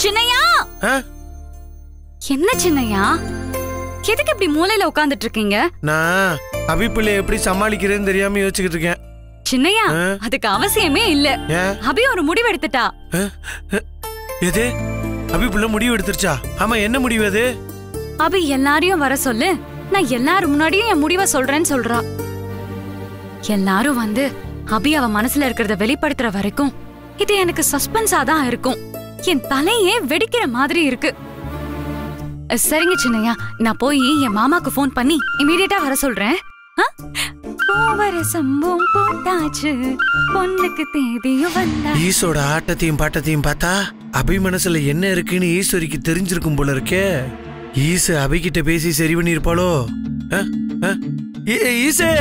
சின்னையா, என்ன சின்னையா, எதுக்கு இப்படி மூலையில உட்கார்ந்துட்டு இருக்கீங்க? நான் அபிப்பிள்ளை எப்படி சமாளிக்கிறேன்னு தெரியாம யோசிச்சுக்கிட்டு இருக்கேன். சின்னையா, அதுக்கு அவசியமே இல்ல. அபி ஒரு முடிவு எடுத்துட்டா. எது? அபிப்பிள்ளை முடிவு எடுத்துருச்சா? ஆமா, என்ன முடிவு அது? அபி எல்லாரையும் வர சொல்லு, நான் எல்லாரும் முன்னாடியும் என் முடிவை சொல்றேன்னு சொல்றா. எல்லாரும் வந்து அபி அவ மனசுல இருக்கிறத வெளிப்படுத்துற வரைக்கும் இது எனக்கு சஸ்பென்ஸா தான் இருக்கும். என் தலையே வெடிக்கிற மாதிரி இருக்கு. சரிங்க சின்னையா, நான் போய் என் மாமாக்கு போன் பண்ணி இமீடியட்டா வர சொல்றேன். ஈசோட ஆட்டத்தையும் பாட்டத்தையும் பார்த்தா அபி மனசுல என்ன இருக்குன்னு ஈஸ்வரிக்கு தெரிஞ்சிருக்கும் போல இருக்கே. ஈசு அபிகிட்ட பேசி சரி பண்ணிருப்பாளோ? ஈசே